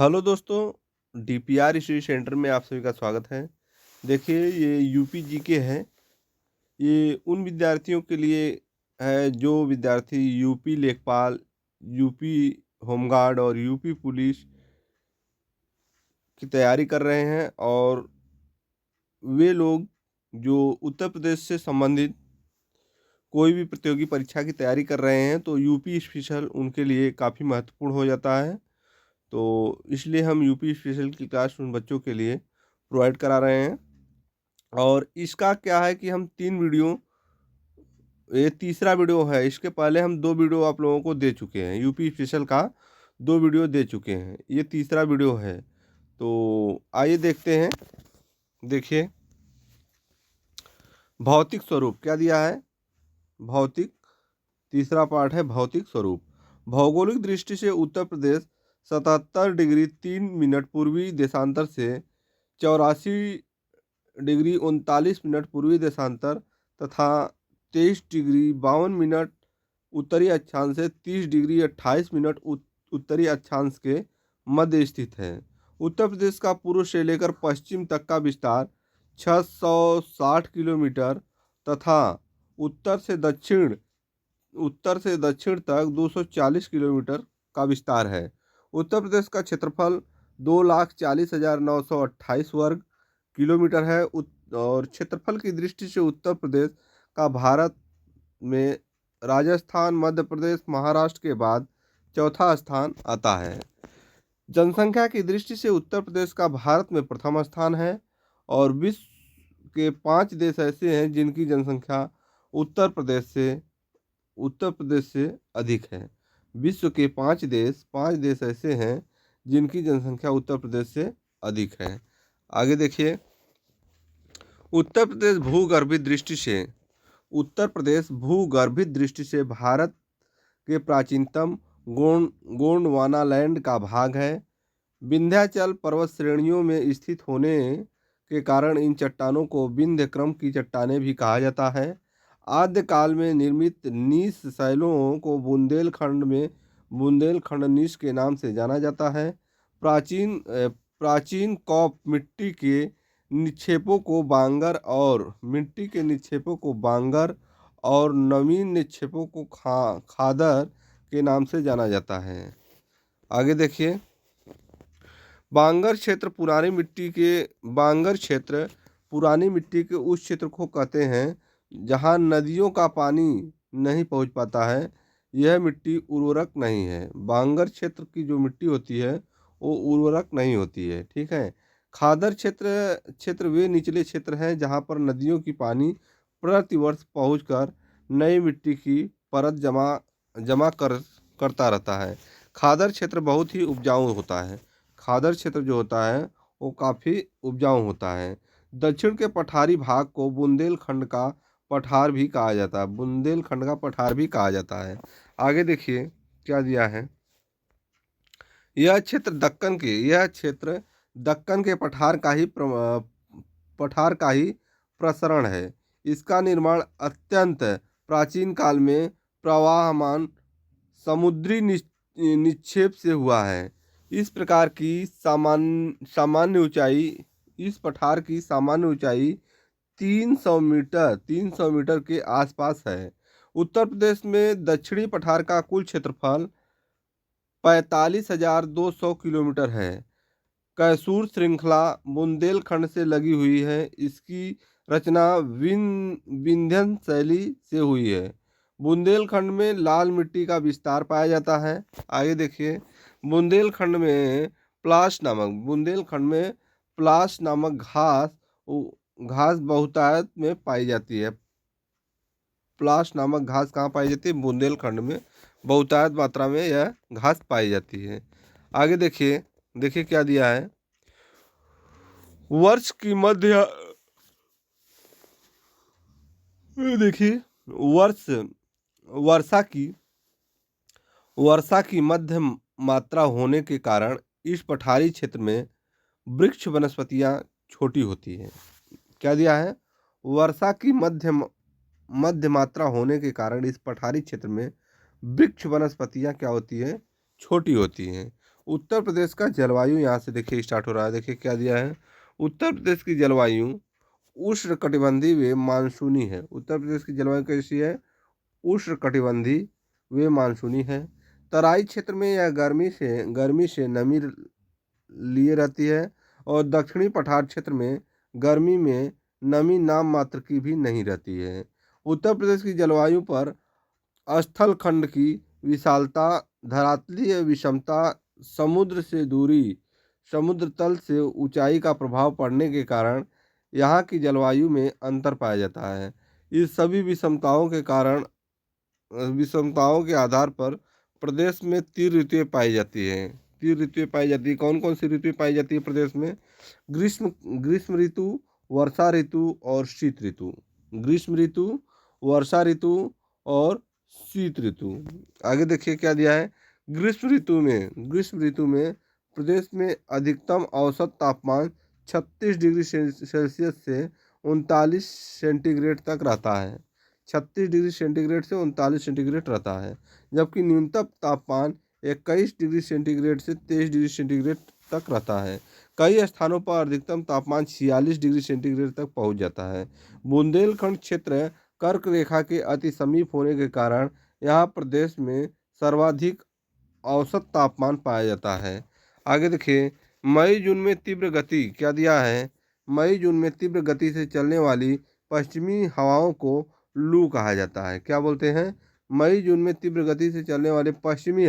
Hello दोस्तों, DPR study centre में आप सभी का स्वागत है। देखिए, ये यूपी जीके है। ये उन विद्यार्थियों के लिए है जो विद्यार्थी यूपी लेखपाल, यूपी होमगार्ड और यूपी पुलिस की तैयारी कर रहे हैं, और वे लोग जो उत्तर प्रदेश से संबंधित कोई भी प्रतियोगी परीक्षा की तैयारी कर रहे हैं, तो यूपी स्पेशल उनके लिए काफ़ी महत्वपूर्ण हो जाता है। तो इसलिए हम यूपी स्पेशल की क्लास उन बच्चों के लिए प्रोवाइड करा रहे हैं। और इसका क्या है कि हम 3 वीडियो, ये तीसरा वीडियो है। इसके पहले हम 2 वीडियो आप लोगों को दे चुके हैं, यूपी स्पेशल का 2 वीडियो दे चुके हैं। ये तीसरा वीडियो है। तो आइए देखते हैं। देखिए, भौतिक स्वरूप क्या दिया है। भौतिक, तीसरा पार्ट है भौतिक स्वरूप। भौगोलिक दृष्टि से उत्तर प्रदेश 77 डिग्री 3 मिनट पूर्वी देशांतर से 84 डिग्री 39 मिनट पूर्वी देशांतर तथा 23 डिग्री 52 मिनट उत्तरी अक्षांश से 30 डिग्री 28 मिनट उत्तरी अक्षांश के मध्य स्थित है। उत्तर प्रदेश का पूर्व से लेकर पश्चिम तक का विस्तार 660 किलोमीटर तथा उत्तर से दक्षिण तक 240 किलोमीटर का विस्तार है। उत्तर प्रदेश का क्षेत्रफल 2,40,928 वर्ग किलोमीटर है। और क्षेत्रफल की दृष्टि से उत्तर प्रदेश का भारत में राजस्थान, मध्य प्रदेश, महाराष्ट्र के बाद चौथा स्थान आता है। जनसंख्या की दृष्टि से उत्तर प्रदेश का भारत में प्रथम स्थान है। और विश्व के 5 देश ऐसे हैं जिनकी जनसंख्या उत्तर प्रदेश से अधिक है। विश्व के 5 देश ऐसे हैं जिनकी जनसंख्या उत्तर प्रदेश से अधिक है। आगे देखिए, उत्तर प्रदेश भूगर्भित दृष्टि से भारत के प्राचीनतम गोंडवाना लैंड का भाग है। विंध्याचल पर्वत श्रेणियों में स्थित होने के कारण इन चट्टानों को विंध्य क्रम की चट्टानें भी कहा जाता है। आद्य काल में निर्मित नीस शैलों को बुंदेलखंड नीस के नाम से जाना जाता है। प्राचीन कॉप मिट्टी के निक्षेपों को बांगर और नवीन निक्षेपों को खादर के नाम से जाना जाता है। आगे देखिए, बांगर क्षेत्र पुरानी मिट्टी के उस क्षेत्र को कहते हैं जहां नदियों का पानी नहीं पहुंच पाता है। यह मिट्टी उर्वरक नहीं है। बांगर क्षेत्र की जो मिट्टी होती है वो उर्वरक नहीं होती है। ठीक है। खादर क्षेत्र वे निचले क्षेत्र हैं जहां पर नदियों की पानी प्रतिवर्ष पहुंचकर नई मिट्टी की परत जमा करता रहता है। खादर क्षेत्र बहुत ही उपजाऊ होता है। खादर क्षेत्र जो होता है वो काफ़ी उपजाऊ होता है। दक्षिण के पठारी भाग को बुंदेलखंड का पठार भी कहा जाता है। आगे देखिए क्या दिया है। यह क्षेत्र दक्कन के पठार का ही प्रसरण है। इसका निर्माण अत्यंत प्राचीन काल में प्रवाहमान समुद्री निक्षेप से हुआ है। इस पठार की सामान्य ऊंचाई 300 मीटर के आसपास है। उत्तर प्रदेश में दक्षिणी पठार का कुल क्षेत्रफल 45,200 किलोमीटर है। कैसूर श्रृंखला बुंदेलखंड से लगी हुई है। इसकी रचना विंध्यन शैली से हुई है। बुंदेलखंड में लाल मिट्टी का विस्तार पाया जाता है। आगे देखिए, बुंदेलखंड में प्लास नामक घास बहुतायत में पाई जाती है। प्लास नामक घास कहाँ पाई जाती है? बुंदेलखंड में बहुतायत मात्रा में यह घास पाई जाती है। आगे देखिए क्या दिया है। वर्ष की मध्य देखिए वर्षा की मध्य मात्रा होने के कारण इस पठारी क्षेत्र में वृक्ष वनस्पतियां छोटी होती हैं। क्या दिया है? वर्षा की मध्य मात्रा होने के कारण इस पठारी क्षेत्र में वृक्ष वनस्पतियां क्या होती है? छोटी होती हैं। उत्तर प्रदेश का जलवायु यहाँ से देखिए स्टार्ट हो रहा है। देखिए क्या दिया है, उत्तर प्रदेश की जलवायु उष्णकटिबंधीय व मानसूनी है। उत्तर प्रदेश की जलवायु कैसी है, उष्णकटिबंधीय व मानसूनी है। तराई क्षेत्र में यह गर्मी से नमी लिए रहती है और दक्षिणी पठार क्षेत्र में गर्मी में नमी नाम मात्र की भी नहीं रहती है। उत्तर प्रदेश की जलवायु पर स्थल खंड की विशालता, धरातलीय विषमता, समुद्र से दूरी, समुद्र तल से ऊंचाई का प्रभाव पड़ने के कारण यहाँ की जलवायु में अंतर पाया जाता है। इस सभी विषमताओं के आधार पर प्रदेश में 3 ऋतुएं पाई जाती हैं। 3 ऋतुएं पाई जाती है। कौन कौन सी ऋतुएं पाई जाती है प्रदेश में? ग्रीष्म ग्रीष्म ऋतु, वर्षा ऋतु और शीत ऋतु। ग्रीष्म ऋतु, वर्षा ऋतु और शीत ऋतु। आगे देखिए क्या दिया है, ग्रीष्म ऋतु में प्रदेश में अधिकतम औसत तापमान 36 डिग्री सेल्सियस से 39 सेंटीग्रेड तक रहता है। 36 डिग्री सेंटीग्रेड से 39 सेंटीग्रेड रहता है, जबकि न्यूनतम तापमान 21 डिग्री सेंटीग्रेड से 23 डिग्री सेंटीग्रेड तक रहता है। कई स्थानों पर अधिकतम तापमान 46 डिग्री सेंटीग्रेड तक पहुंच जाता है। बुंदेलखंड क्षेत्र कर्क रेखा के अति समीप होने के कारण यहाँ प्रदेश में सर्वाधिक औसत तापमान पाया जाता है। आगे देखिए, मई जून में तीव्र गति क्या दिया है, मई जून में तीव्र गति से चलने वाली पश्चिमी हवाओं को लू कहा जाता है। क्या बोलते हैं? मई जून में तीव्र गति से चलने वाले पश्चिमी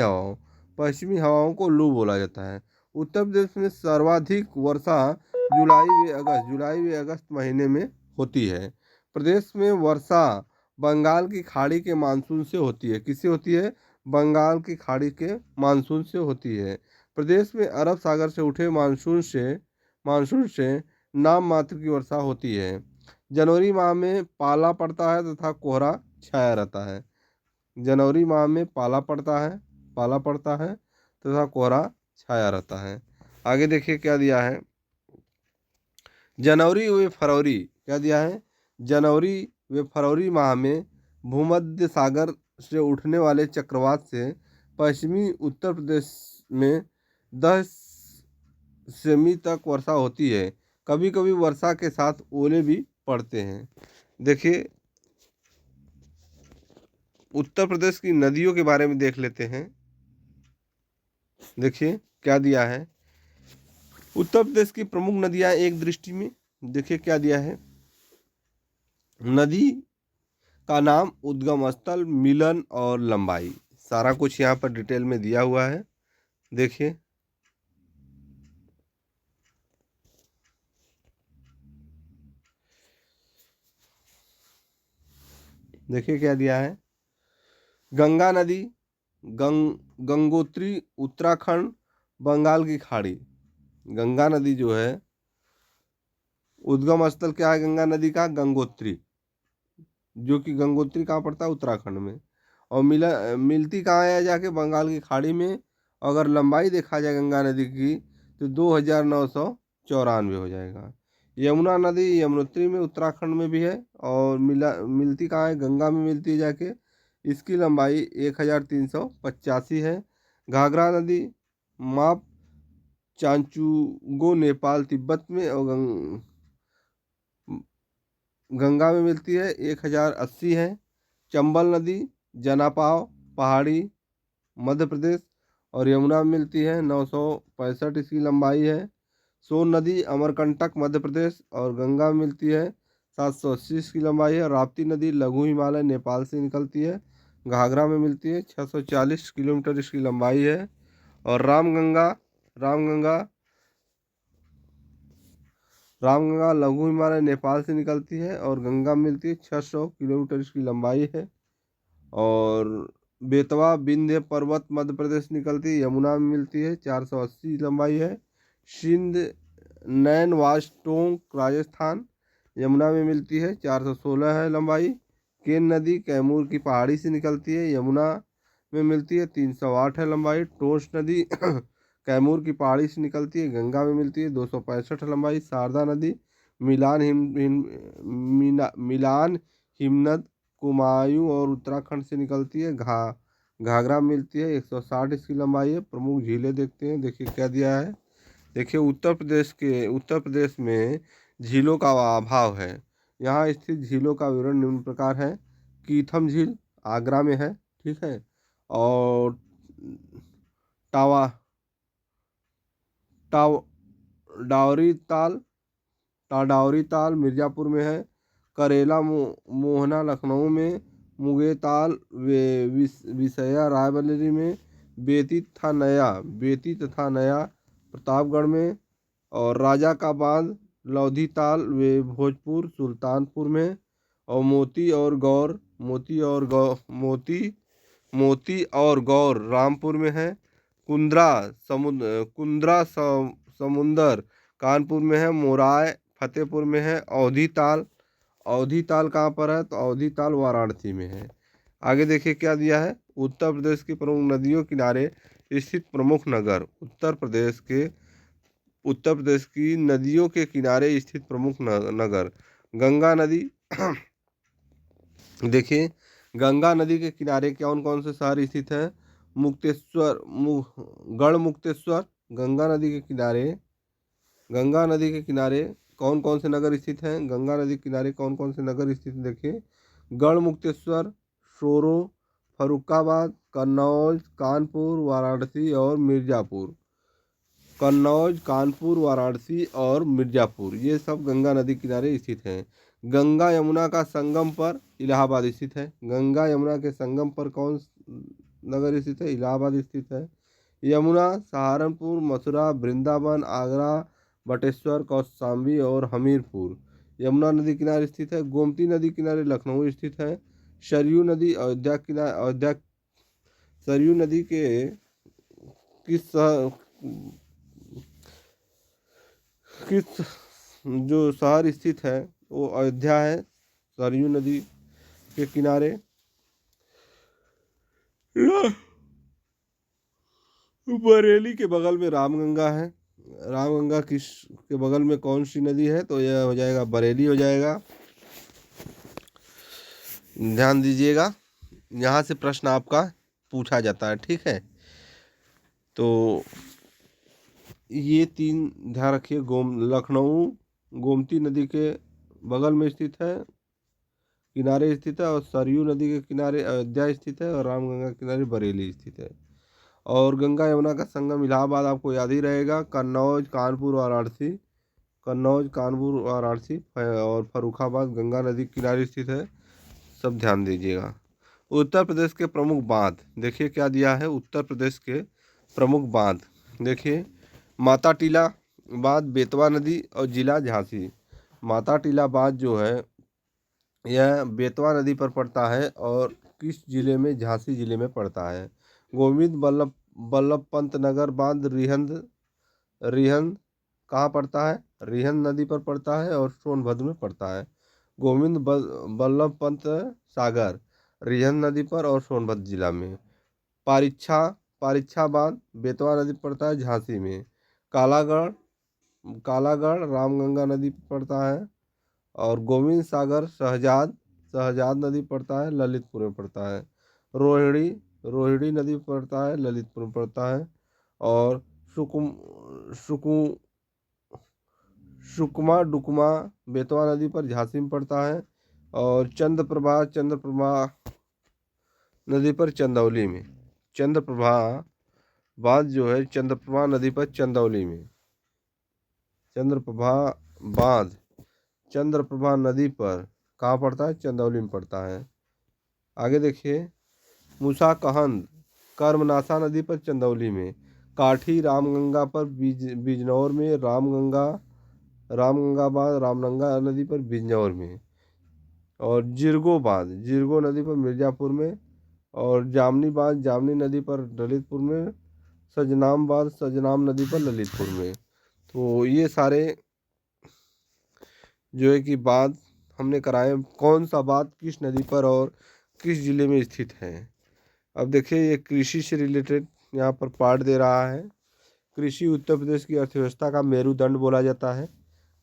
हवाओं को लू बोला जाता है। उत्तर प्रदेश में सर्वाधिक वर्षा जुलाई व अगस्त महीने में होती है। प्रदेश में वर्षा बंगाल की खाड़ी के मानसून से होती है। किससे होती है? बंगाल की खाड़ी के मानसून से होती है। प्रदेश में अरब सागर से उठे मानसून से नाम मात्र की वर्षा होती है। जनवरी माह में पाला पड़ता है तथा कोहरा छाया रहता है। जनवरी माह में पाला पड़ता है तथा कोहरा छाया रहता है। आगे देखिए क्या दिया है, जनवरी व फरवरी क्या दिया है, जनवरी व फरवरी माह में भूमध्य सागर से उठने वाले चक्रवात से पश्चिमी उत्तर प्रदेश में 10 सेमी तक वर्षा होती है। कभी कभी वर्षा के साथ ओले भी पड़ते हैं। देखिए, उत्तर प्रदेश की नदियों के बारे में देख लेते हैं। देखिए क्या दिया है, उत्तर प्रदेश की प्रमुख नदियां एक दृष्टि में। देखिए क्या दिया है, नदी का नाम, उद्गम स्थल, मिलन और लंबाई, सारा कुछ यहाँ पर डिटेल में दिया हुआ है। देखिए देखिए क्या दिया है, गंगा नदी, गंगोत्री उत्तराखंड, बंगाल की खाड़ी। गंगा नदी जो है, उद्गम स्थल क्या है गंगा नदी का? गंगोत्री, जो कि गंगोत्री कहाँ पड़ता है? उत्तराखंड में। और मिलती कहाँ है जाके? बंगाल की खाड़ी में। अगर लंबाई देखा जाए गंगा नदी की तो 2994 हो जाएगा। यमुना नदी यमुनोत्री में उत्तराखंड में भी है और मिलती कहाँ है? गंगा में मिलती है जाके। इसकी लंबाई 1385 है। घाघरा नदी माप चांचुगो नेपाल तिब्बत में और गंगा में मिलती है 1080 है। चंबल नदी जनापाव पहाड़ी मध्य प्रदेश और यमुना में मिलती है 965 इसकी लंबाई है। सोन नदी अमरकंटक मध्य प्रदेश और गंगा में मिलती है 780 इसकी लंबाई है। राप्ती नदी लघु हिमालय नेपाल से निकलती है, घाघरा में मिलती है 640 किलोमीटर इसकी लंबाई है। और रामगंगा लघु हिमालय नेपाल से निकलती है और गंगा में मिलती है 600 किलोमीटर इसकी लंबाई है। और बेतवा विंध्य पर्वत मध्य प्रदेश निकलती है, यमुना में मिलती है 480 लंबाई है। सिंध नैन वास्टोंक राजस्थान, यमुना में मिलती है 416 है लंबाई। केन नदी कैमूर की पहाड़ी से निकलती है, यमुना में मिलती है 308 है लंबाई। टोंस नदी कैमूर की पहाड़ी से निकलती है, गंगा में मिलती है 265 लंबाई। शारदा नदी मिलान हिमनद कुमायूं और उत्तराखंड से निकलती है, घाघरा मिलती है, 160 इसकी लंबाई है। प्रमुख झीलें देखते हैं, देखिए क्या दिया है। देखिए उत्तर प्रदेश में झीलों का अभाव है। यहाँ स्थित झीलों का विवरण निम्न प्रकार है। कीथम झील आगरा में है, ठीक है। और टावा टाव डावरी ताल टाडावरी ताल मिर्ज़ापुर में है। करेला मोहना लखनऊ में। मुंगे ताल विसया रायबरेली में। बेती तथा नया प्रतापगढ़ में। और राजा का बांध लौधी ताल वे भोजपुर सुल्तानपुर में। और मोती और गौर रामपुर में है। समुंदर कानपुर में है। मोराय फतेहपुर में है। अवधी ताल कहाँ पर है, तो अवधी ताल वाराणसी में है। आगे देखिए क्या दिया है। उत्तर प्रदेश की प्रमुख नदियों किनारे स्थित प्रमुख नगर। उत्तर प्रदेश की नदियों के किनारे स्थित प्रमुख नगर। गंगा नदी देखिए गंगा नदी के किनारे कौन कौन से शहर स्थित हैं। गढ़ मुक्तेश्वर। गंगा नदी के किनारे कौन कौन से नगर स्थित हैं। गंगा नदी के किनारे कौन कौन से नगर स्थित हैं, देखिए। गढ़ मुक्तेश्वर, सोरो, फरुखाबाद, कन्नौज, कानपुर, वाराणसी और मिर्ज़ापुर। कन्नौज, कानपुर, वाराणसी और मिर्ज़ापुर ये सब गंगा नदी किनारे स्थित हैं। गंगा यमुना का संगम पर इलाहाबाद स्थित है। गंगा यमुना के संगम पर कौन नगर स्थित है, इलाहाबाद स्थित है। यमुना सहारनपुर, मथुरा, वृंदावन, आगरा, बटेश्वर, कौशाम्बी और हमीरपुर यमुना नदी किनारे स्थित है। गोमती नदी किनारे लखनऊ स्थित है। सरयू नदी अयोध्या सरयू नदी के किस किस जो शहर स्थित है वो अयोध्या है, सरयू नदी के किनारे। बरेली के बगल में रामगंगा है। रामगंगा किस के बगल में कौन सी नदी है, तो यह हो जाएगा बरेली हो जाएगा। ध्यान दीजिएगा, यहाँ से प्रश्न आपका पूछा जाता है, ठीक है। तो ये तीन ध्यान रखिए। लखनऊ गोमती नदी के बगल में स्थित है, किनारे स्थित है। और सरयू नदी के किनारे अयोध्या स्थित है। और रामगंगा के किनारे बरेली स्थित है। और गंगा यमुना का संगम इलाहाबाद आपको याद ही रहेगा। कन्नौज कानपुर वाराणसी और फर्रुखाबाद गंगा नदी के किनारे स्थित है। सब ध्यान दीजिएगा। उत्तर प्रदेश के प्रमुख बांध देखिए क्या दिया है। उत्तर प्रदेश के प्रमुख बांध देखिए। माता टीला बांध बेतवा नदी और जिला झांसी। माता टीला बांध जो है यह बेतवा नदी पर पड़ता है और किस जिले में, झांसी जिले में पड़ता है। गोविंद बल्लभ पंत नगर बांध रिहंद कहाँ पड़ता है, रिहंद नदी पर पड़ता है और सोनभद्र में पड़ता है। बल्लभ पंत सागर रिहंद नदी पर और सोनभद्र जिला में। पारिच्छा बांध बेतवा नदी पर पड़ता है, झांसी में। कालागढ़ रामगंगा नदी पर पड़ता है। और गोविंद सागर शहजाद नदी पड़ता है, ललितपुर में पड़ता है। रोहिणी नदी पड़ता है, ललितपुर में पड़ता है। और सुकमा डुकमा बेतवा नदी पर झांसी में पड़ता है। और चंद्रप्रभा नदी पर चंदौली में। चंद्रप्रभा बांध जो है चंद्रप्रभा नदी पर चंदौली में। चंद्रप्रभा नदी पर कहाँ पड़ता है, चंदौली में पड़ता है। आगे देखिए। मुसाकहंद कर्मनाशा नदी पर चंदौली में। काठी रामगंगा पर बिजनौर में। रामगंगा बांध रामगंगा नदी पर बिजनौर में। और जिरगो नदी पर मिर्ज़ापुर में। और जामनी नदी पर ललितपुर में। सजनाम नदी पर ललितपुर में। तो ये सारे जो है कि बांध हमने कराए। कौन सा बांध किस नदी पर और किस जिले में स्थित है। अब देखिए ये कृषि से रिलेटेड यहाँ पर पार्ट दे रहा है। कृषि उत्तर प्रदेश की अर्थव्यवस्था का मेरुदंड बोला जाता है।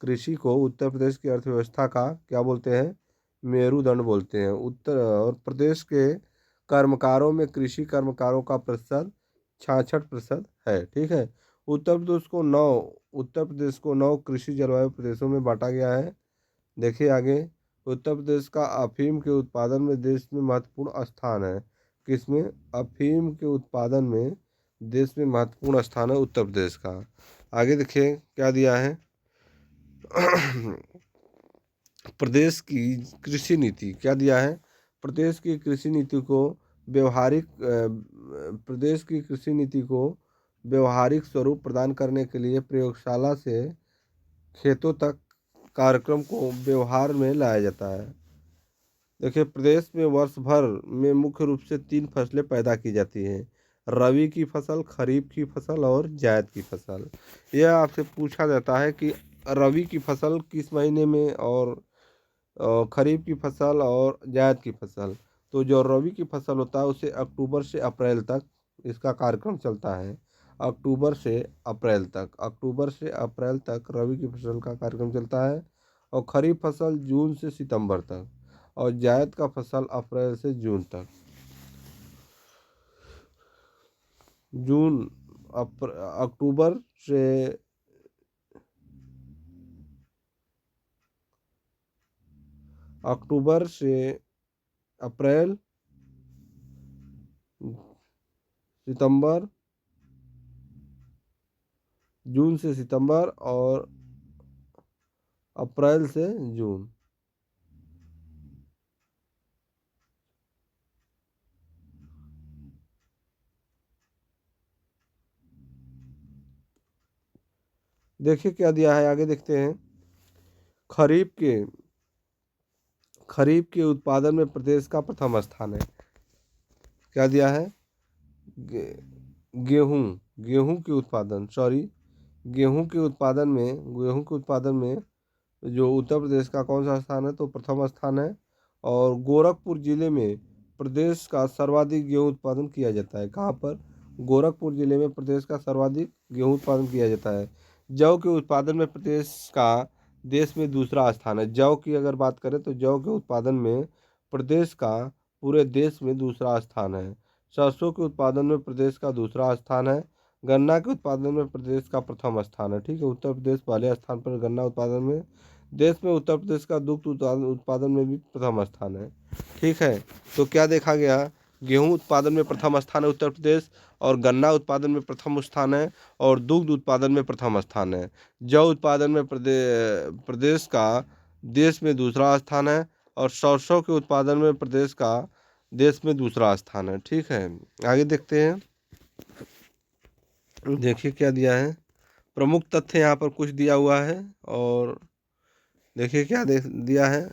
कृषि को उत्तर प्रदेश की अर्थव्यवस्था का क्या बोलते हैं, मेरुदंड बोलते हैं। उत्तर और प्रदेश के कर्मकारों में कृषि कर्मकारों का प्रतिशत 66% है। ठीक है। उत्तर प्रदेश को 9 कृषि जलवायु प्रदेशों में बांटा गया है। देखिए आगे, उत्तर प्रदेश का अफीम के उत्पादन में देश में महत्वपूर्ण स्थान है। किसमें? अफीम के उत्पादन में देश में महत्वपूर्ण स्थान है उत्तर प्रदेश का। आगे देखिए क्या दिया है। प्रदेश की कृषि नीति क्या दिया है। प्रदेश की कृषि नीति को प्रदेश की कृषि नीति को व्यवहारिक स्वरूप प्रदान करने के लिए प्रयोगशाला से खेतों तक कार्यक्रम को व्यवहार में लाया जाता है। देखिए, प्रदेश में वर्ष भर में मुख्य रूप से 3 फसलें पैदा की जाती हैं। रबी की फसल, खरीफ की फसल और जायद की फसल। यह आपसे पूछा जाता है कि रबी की फसल किस महीने में, और खरीफ की फसल और जायद की फसल। तो जो रबी की फसल होता है उसे अक्टूबर से अप्रैल तक इसका कार्यक्रम चलता है। अक्टूबर से अप्रैल तक रबी की फसल का कार्यक्रम चलता है। और खरीफ फसल जून से सितंबर तक, और जायद का फसल अप्रैल से जून तक। जून अक्टूबर से अप्रैल, सितंबर, जून से सितंबर और अप्रैल से जून। देखिए क्या दिया है, आगे देखते हैं। खरीफ के उत्पादन में प्रदेश का प्रथम स्थान है। क्या दिया है? गे, गेहूं गेहूं के उत्पादन सॉरी गेहूं के उत्पादन में जो उत्तर प्रदेश का कौन सा स्थान है? तो प्रथम स्थान है। और गोरखपुर जिले में प्रदेश का सर्वाधिक गेहूं उत्पादन किया जाता है। कहाँ पर? गोरखपुर जिले में प्रदेश का सर्वाधिक गेहूं उत्पादन किया जाता है। जौ के उत्पादन में प्रदेश का देश में दूसरा स्थान है। जौ की अगर बात करें तो जौ के उत्पादन में प्रदेश का पूरे देश में दूसरा स्थान है। सरसों के उत्पादन में प्रदेश का दूसरा स्थान है। गन्ना के उत्पादन में प्रदेश का प्रथम स्थान है। ठीक है, उत्तर प्रदेश पहले स्थान पर गन्ना उत्पादन में। देश में उत्तर प्रदेश का दुग्ध उत्पादन में भी प्रथम स्थान है। ठीक है, तो क्या देखा गया? गेहूं उत्पादन में प्रथम स्थान है उत्तर प्रदेश, और गन्ना उत्पादन में प्रथम स्थान है, और दुग्ध उत्पादन में प्रथम स्थान है। जौ उत्पादन में प्रदेश का देश में दूसरा स्थान है, और सरसों के उत्पादन में प्रदेश का देश में दूसरा स्थान है। ठीक है, आगे देखते हैं। देखिए क्या दिया है। प्रमुख तथ्य यहाँ पर कुछ दिया हुआ है, और देखिए क्या दिया है।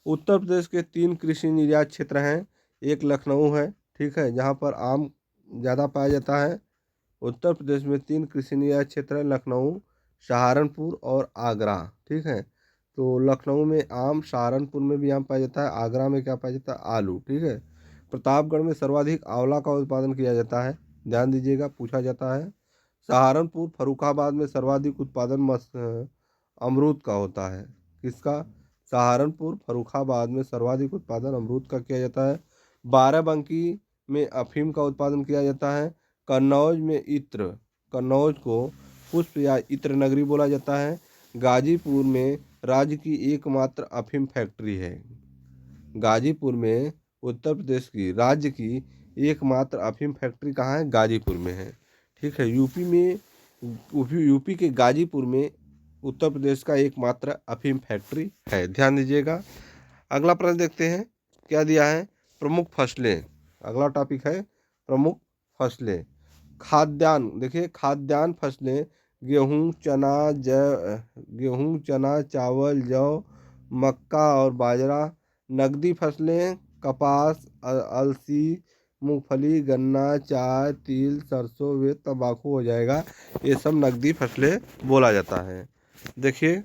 उत्तर प्रदेश के 3 कृषि निर्यात क्षेत्र हैं। एक लखनऊ है, ठीक है, जहाँ पर आम ज़्यादा पाया जाता है। उत्तर प्रदेश में 3 कृषि निर्यात क्षेत्र है, लखनऊ, सहारनपुर और आगरा। ठीक है, तो लखनऊ में आम, सहारनपुर में भी आम पाया जाता है, आगरा में क्या पाया जाता है? आलू। ठीक है, प्रतापगढ़ में सर्वाधिक आंवला का उत्पादन किया जाता है। ध्यान दीजिएगा, पूछा जाता है। सहारनपुर, फर्रुखाबाद में सर्वाधिक उत्पादन अमरूद का होता है। किसका? सहारनपुर, फर्रुखाबाद में सर्वाधिक उत्पादन अमरूद का किया जाता है। बाराबंकी में अफीम का उत्पादन किया जाता है। कन्नौज को पुष्प या इत्र नगरी बोला जाता है। गाजीपुर में राज्य की एकमात्र अफीम फैक्ट्री है। गाजीपुर में उत्तर प्रदेश की राज्य की एकमात्र अफीम फैक्ट्री कहाँ है? गाजीपुर में है। ठीक है, यूपी के गाजीपुर में उत्तर प्रदेश का एकमात्र अफीम फैक्ट्री है। ध्यान दीजिएगा। अगला प्रश्न देखते हैं, क्या दिया है। प्रमुख फसलें, अगला टॉपिक है प्रमुख फसलें। खाद्यान्न, देखिए खाद्यान्न फसलें गेहूँ, चना, चावल, जौ, मक्का और बाजरा। नकदी फसलें कपास, अलसी, मूंगफली, गन्ना, चाय, तिल, सरसों, व तंबाकू हो जाएगा। ये सब नकदी फसलें बोला जाता है। देखिए,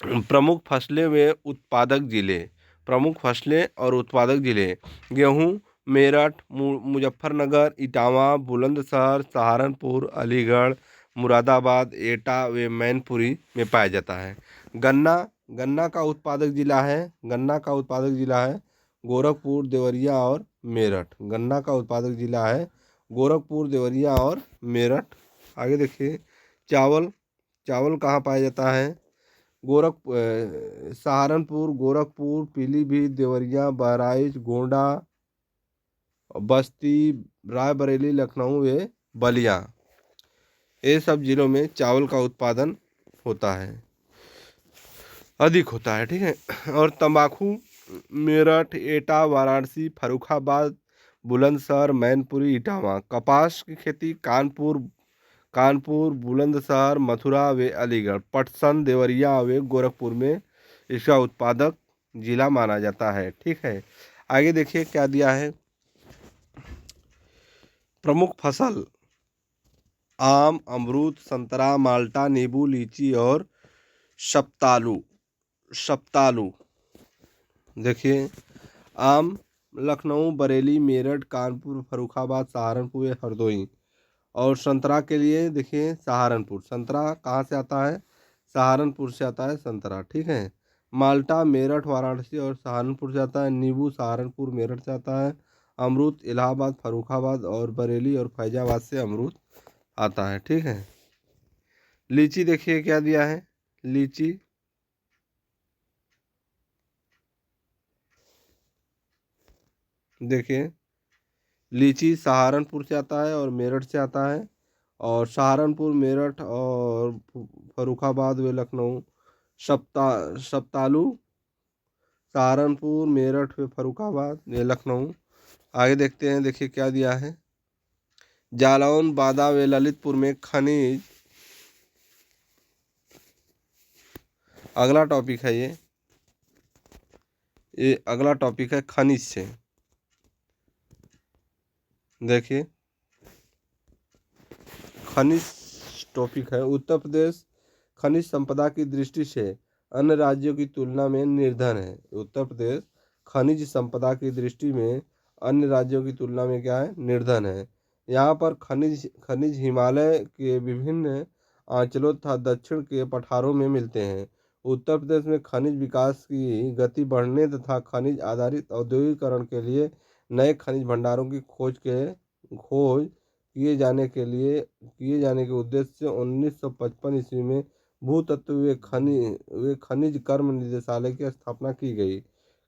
प्रमुख फसलें व उत्पादक जिले। प्रमुख फसलें और उत्पादक जिले: गेहूँ मेरठ, मुजफ्फरनगर, इटावा, बुलंदशहर, सहारनपुर, अलीगढ़, मुरादाबाद, एटा व मैनपुरी में पाया जाता है। गन्ना का उत्पादक जिला है गोरखपुर, देवरिया और मेरठ। गन्ना का उत्पादक जिला है गोरखपुर, देवरिया और मेरठ। आगे देखिए, चावल। चावल कहाँ पाया जाता है? सहारनपुर, गोरखपुर, पीलीभीत, देवरिया, बहराइच, गोंडा, बस्ती, रायबरेली, लखनऊ, ये बलिया, ये सब जिलों में चावल का उत्पादन होता है, अधिक होता है। ठीक है। और तंबाकू, मेरठ, एटा, वाराणसी, फर्रुखाबाद, बुलंदशहर, मैनपुरी, इटावा। कपास की खेती कानपुर, बुलंदशहर, मथुरा व अलीगढ़। पटसन, देवरिया व गोरखपुर में इसका उत्पादक जिला माना जाता है। ठीक है। आगे देखिए क्या दिया है। प्रमुख फसल: आम, अमरूद, संतरा, माल्टा, नींबू, लीची और शपतालू। शपतालू देखिए, आम लखनऊ, बरेली, मेरठ, कानपुर, फर्रुखाबाद, सहारनपुर, हरदोई। और संतरा के लिए देखिए सहारनपुर। संतरा कहाँ से आता है? सहारनपुर से आता है संतरा। ठीक है। माल्टा मेरठ, वाराणसी और सहारनपुर से आता है। नींबू सहारनपुर, मेरठ से आता है। अमरूद इलाहाबाद, फर्रुखाबाद और बरेली और फैजाबाद से अमरूद आता है। ठीक है। लीची देखिए क्या दिया है। लीची देखिए, लीची सहारनपुर से आता है और मेरठ से आता है। और सहारनपुर, मेरठ और फर्रुखाबाद व लखनऊ। शपतालू सहारनपुर, मेरठ व फर्रुखाबाद, ये लखनऊ। आगे देखते हैं, देखिए क्या दिया है। जालौन, बांदा व ललितपुर में खनिज। अगला टॉपिक है ये अगला टॉपिक है खनिज से। देखिए, खनिज टॉपिक है। उत्तर प्रदेश खनिज संपदा की दृष्टि से अन्य राज्यों की तुलना में निर्धन है। उत्तर प्रदेश खनिज संपदा की दृष्टि में अन्य राज्यों की तुलना में क्या है? निर्धन है। यहाँ पर खनिज हिमालय के विभिन्न आंचलों तथा दक्षिण के पठारों में मिलते हैं। उत्तर प्रदेश में खनिज विकास की गति बढ़ने तथा खनिज आधारित औद्योगिकरण के लिए नए खनिज भंडारों की खोज किए जाने के उद्देश्य से 1955 ईस्वी में भूतत्व व खनिज कर्म निदेशालय की स्थापना की गई।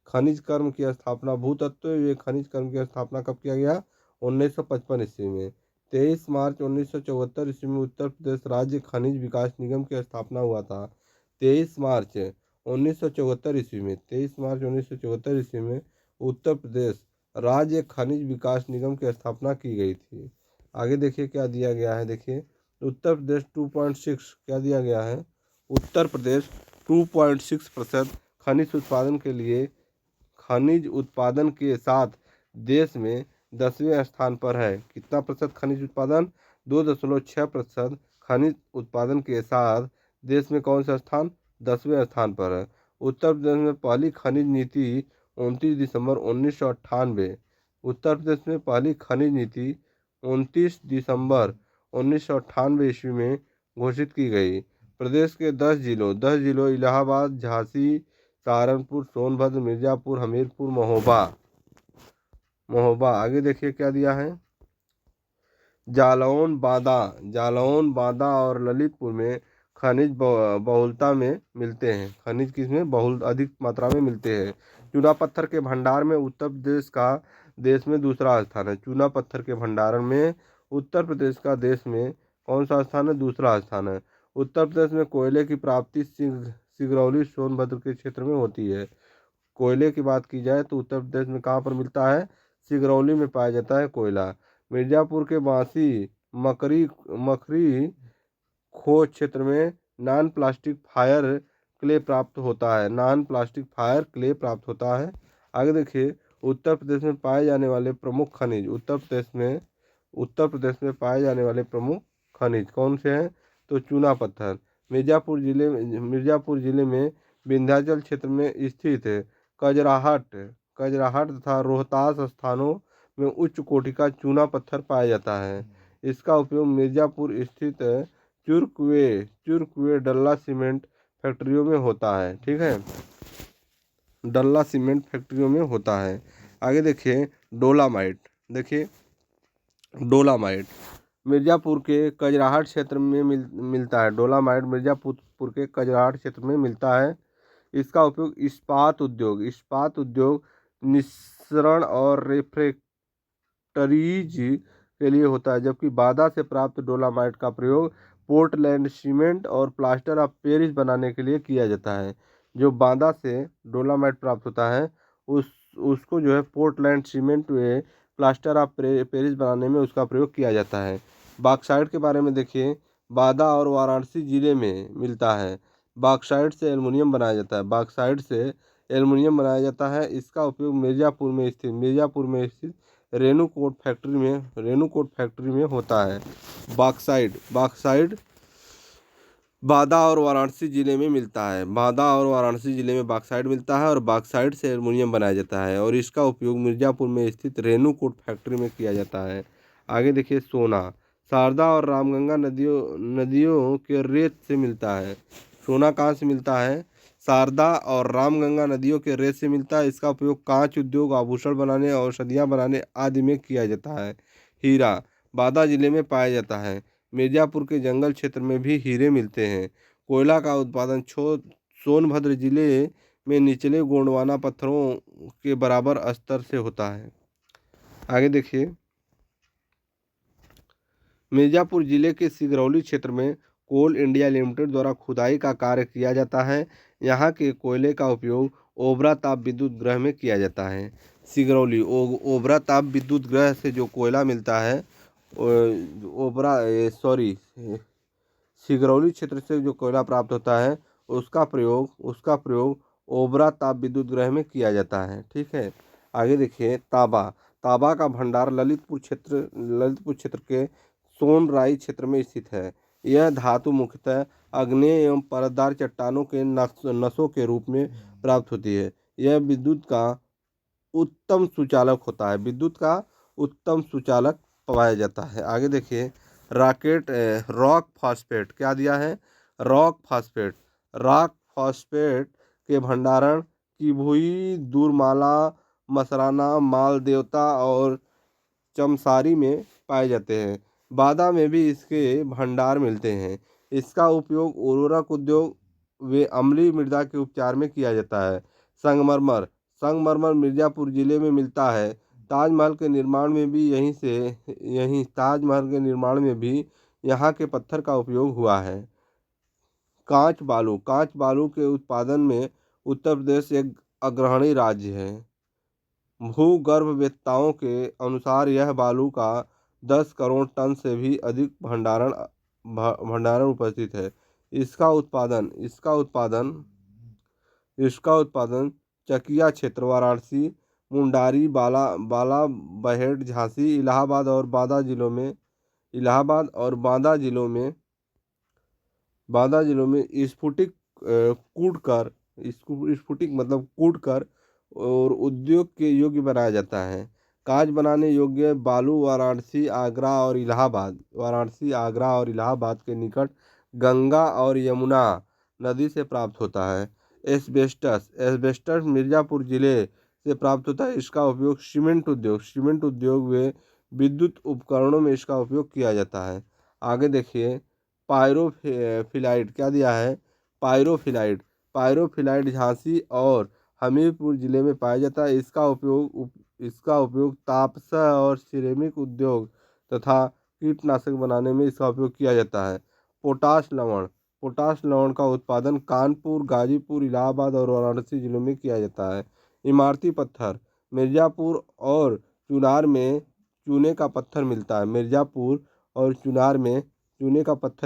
खनिज कर्म की स्थापना भूतत्व व खनिज कर्म की स्थापना कब किया गया? 1955 ईस्वी में। 23 मार्च 1974 ईस्वी में उत्तर प्रदेश राज्य खनिज विकास निगम की स्थापना हुआ था। 23 मार्च 1974 ईस्वी में 23 मार्च 1974 ईस्वी में उत्तर प्रदेश राज्य खनिज विकास निगम की स्थापना की गई थी। आगे देखिए क्या दिया गया है। देखिए, उत्तर प्रदेश 2.6 क्या दिया गया है। उत्तर प्रदेश 2.6% खनिज उत्पादन के साथ देश में 10वें स्थान पर है। कितना प्रतिशत खनिज उत्पादन? 2.6% खनिज उत्पादन के साथ देश में कौन सा स्थान? 10वें स्थान पर है। उत्तर प्रदेश में पहली खनिज नीति 29 दिसंबर 1998। उत्तर प्रदेश में पहली खनिज नीति 29 दिसंबर 1998 ईस्वी में घोषित की गई। प्रदेश के 10 जिलों इलाहाबाद, झांसी, सहारनपुर, सोनभद्र, मिर्जापुर, हमीरपुर, महोबा। आगे देखिए क्या दिया है। जालौन, बांदा और ललितपुर में खनिज बहुलता में मिलते हैं। खनिज किसमें? अधिक मात्रा में मिलते हैं। चूना पत्थर के भंडार में उत्तर प्रदेश का देश में दूसरा स्थान है। चूना पत्थर के भंडारण में उत्तर प्रदेश का देश में कौन सा स्थान है? दूसरा स्थान है। उत्तर प्रदेश में कोयले की प्राप्ति सिगरौली, सोनभद्र के क्षेत्र में होती है। कोयले की बात की जाए तो उत्तर प्रदेश में कहाँ पर मिलता है? सिगरौली में पाया जाता है कोयला। मिर्जापुर के बांसी मखरी खोज क्षेत्र में नॉन प्लास्टिक फायर क्ले प्राप्त होता है। नॉन प्लास्टिक फायर क्ले प्राप्त होता है। आगे देखिए, उत्तर प्रदेश में पाए जाने वाले प्रमुख खनिज। उत्तर प्रदेश में पाए जाने वाले प्रमुख खनिज कौन से हैं? तो चूना पत्थर। मिर्जापुर जिले में विंध्याचल क्षेत्र में स्थित कजराहट तथा रोहतास स्थानों में उच्च कोटि का चूना पत्थर पाया जाता है। इसका उपयोग मिर्जापुर स्थित चुर्क वे डल्ला सीमेंट फैक्ट्रियों में होता है। ठीक है। डल्ला सीमेंट फैक्ट्रियों में होता है। आगे देखिए डोलामाइट। देखिए डोलामाइट मिर्ज़ापुर के कजराहट क्षेत्र में मिलता है। डोलामाइट मिर्ज़ापुर के कजराहट क्षेत्र में मिलता है। इसका उपयोग इस्पात उद्योग निस्सरण और रेफ्रैक्टरीज के लिए होता है, जबकि बादा से प्राप्त डोलामाइट का प्रयोग पोर्टलैंड सीमेंट और प्लास्टर ऑफ पेरिस बनाने के लिए किया जाता है। जो बादा से डोलामाइट प्राप्त होता है उसको जो है पोर्टलैंड सीमेंट में प्लास्टर ऑफ पेरिस बनाने में उसका प्रयोग किया जाता है। बॉक्साइट के बारे में देखिए, बादा और वाराणसी जिले में मिलता है। बॉक्साइट से एल्युमिनियम बनाया जाता है। बॉक्साइट से एल्युमिनियम बनाया जाता है। इसका उपयोग मिर्ज़ापुर में स्थित रेणुकोट फैक्ट्री में होता है। बॉक्साइट बादा और वाराणसी जिले में मिलता है। बादा और वाराणसी जिले में बॉक्साइट मिलता है और बॉक्साइट से एल्युमिनियम बनाया जाता है और इसका उपयोग मिर्ज़ापुर में स्थित रेणुकूट फैक्ट्री में किया जाता है। आगे देखिए सोना। शारदा और रामगंगा नदियों के रेत से मिलता है। सोना कहाँ से मिलता है? शारदा और रामगंगा नदियों के रेत से मिलता है। इसका उपयोग कांच उद्योग, आभूषण बनाने, औषधियाँ बनाने आदि में किया जाता है। हीरा बादा जिले में पाया जाता है। मिर्ज़ापुर के जंगल क्षेत्र में भी हीरे मिलते हैं। कोयला का उत्पादन सोनभद्र जिले में निचले गोंडवाना पत्थरों के बराबर स्तर से होता है। आगे देखिए मिर्ज़ापुर जिले के सिगरौली क्षेत्र में कोल इंडिया लिमिटेड द्वारा खुदाई का कार्य किया जाता है। यहाँ के कोयले का उपयोग ओबरा ताप विद्युत गृह में किया जाता है। सिगरौली ओबरा ताप विद्युत गृह से जो कोयला मिलता है सिगरौली क्षेत्र से जो कोयला प्राप्त होता है उसका प्रयोग ओबरा ताप विद्युत गृह में किया जाता है। ठीक है। आगे देखिए तांबा का भंडार ललितपुर क्षेत्र के सोनराई क्षेत्र में स्थित है। यह धातु मुख्यतः आग्नेय एवं परतदार चट्टानों के नसों के रूप में प्राप्त होती है। यह विद्युत का उत्तम सुचालक पाया जाता है। आगे देखिए रॉक फॉस्फेट क्या दिया है? रॉक फॉस्फेट के भंडारण की भुई, दूरमाला, मसराना, माल देवता और चमसारी में पाए जाते हैं। बादा में भी इसके भंडार मिलते हैं। इसका उपयोग उर्वरक उद्योग व अम्लीय मृदा के उपचार में किया जाता है। संगमरमर मिर्ज़ापुर जिले में मिलता है। ताजमहल के निर्माण में भी यहाँ के पत्थर का उपयोग हुआ है। कांच बालू के उत्पादन में उत्तर प्रदेश एक अग्रणी राज्य है। भूगर्भवेत्ताओं के अनुसार यह बालू का 10 करोड़ टन से भी अधिक भंडारण उपस्थित है। इसका उत्पादन चकिया क्षेत्र, वाराणसी, मुंडारी, बालाबहेड़, झांसी, इलाहाबाद और बांदा जिलों में स्फुटिक मतलब कूटकर और उद्योग के योग्य बनाया जाता है। कांच बनाने योग्य बालू वाराणसी, आगरा और इलाहाबाद के निकट गंगा और यमुना नदी से प्राप्त होता है। एस्बेस्टस मिर्ज़ापुर जिले से प्राप्त होता है। इसका उपयोग सीमेंट उद्योग व विद्युत उपकरणों में इसका उपयोग किया जाता है। आगे देखिए पायरोफिलाइट क्या दिया है? पायरोफिलाइट झांसी और हमीरपुर जिले में पाया जाता है। इसका उपयोग तापसा और सिरेमिक उद्योग तथा कीटनाशक बनाने में इसका उपयोग किया जाता है। पोटाश लवण का उत्पादन कानपुर, गाजीपुर, इलाहाबाद और वाराणसी जिलों में किया जाता है। इमारती पत्थर मिर्ज़ापुर और चुनार में चूने का पत्थर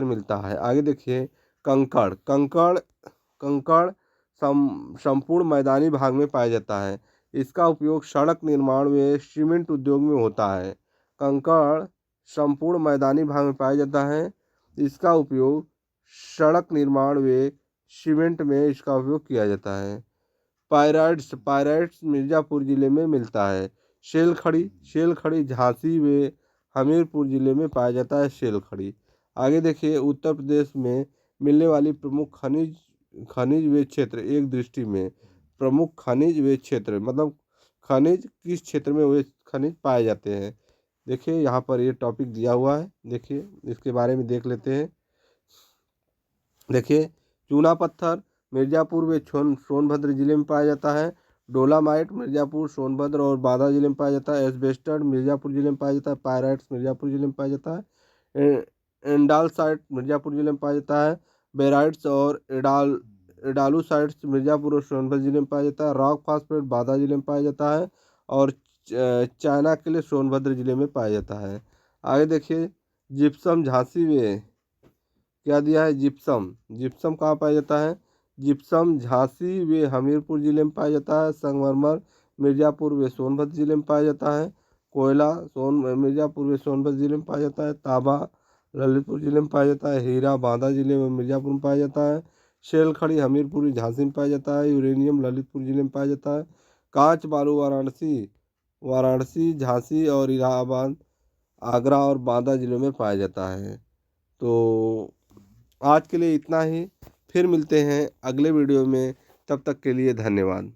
मिलता है। आगे देखिए कंकड़ संपूर्ण मैदानी भाग में पाया जाता है। इसका उपयोग सड़क निर्माण व सीमेंट उद्योग में होता है। कंकड़ संपूर्ण मैदानी भाग में पाया जाता है। इसका उपयोग सड़क निर्माण व सीमेंट में इसका उपयोग किया जाता है। पायराइट्स मिर्ज़ापुर जिले में मिलता है। शेल खड़ी झांसी व हमीरपुर जिले में पाया जाता है। शेल खड़ी। आगे देखिए उत्तर प्रदेश में मिलने वाली प्रमुख खनिज व क्षेत्र एक दृष्टि में प्रमुख खनिज वे क्षेत्र, मतलब खनिज किस क्षेत्र में वे खनिज पाए जाते हैं। देखिए यहाँ पर ये टॉपिक दिया हुआ है, देखिए इसके बारे में देख लेते हैं। देखिए चूना पत्थर मिर्ज़ापुर व सोनभद्र जिले में पाया जाता है। डोलामाइट मिर्ज़ापुर, सोनभद्र और बांदा जिले में पाया जाता है। एस्बेस्टस मिर्ज़ापुर जिले में पाया जाता है। पायराइट्स मिर्ज़ापुर जिले में पाया जाता है। एंडालसाइट मिर्ज़ापुर जिले में पाया जाता है। बेराइट्स और एडालूसाइट्स मिर्ज़ापुर और सोनभद्र जिले में पाया जाता है। रॉक फास्फेट बांदा जिले में पाया जाता है और चाइना के लिए सोनभद्र जिले में पाया जाता है। आगे देखिए जिप्सम झांसी में क्या दिया है, जिप्सम। जिप्सम कहाँ पाया जाता है, जिप्सम झांसी व हमीरपुर जिले में पाया जाता है। संगमरमर मिर्ज़ापुर व सोनभद्र जिले में पाया जाता है। कोयला मिर्ज़ापुर व सोनभद्र जिले में पाया जाता है। तांबा ललितपुर जिले में पाया जाता है। हीरा बांदा जिले में मिर्ज़ापुर में पाया जाता है। शेल खड़ी हमीरपुर झांसी में पाया जाता है। यूरेनियम ललितपुर जिले में पाया जाता है। कांच बालू वाराणसी झांसी और इलाहाबाद आगरा और बांदा जिलों में पाया जाता है। तो आज के लिए इतना ही, फिर मिलते हैं अगले वीडियो में, तब तक के लिए धन्यवाद।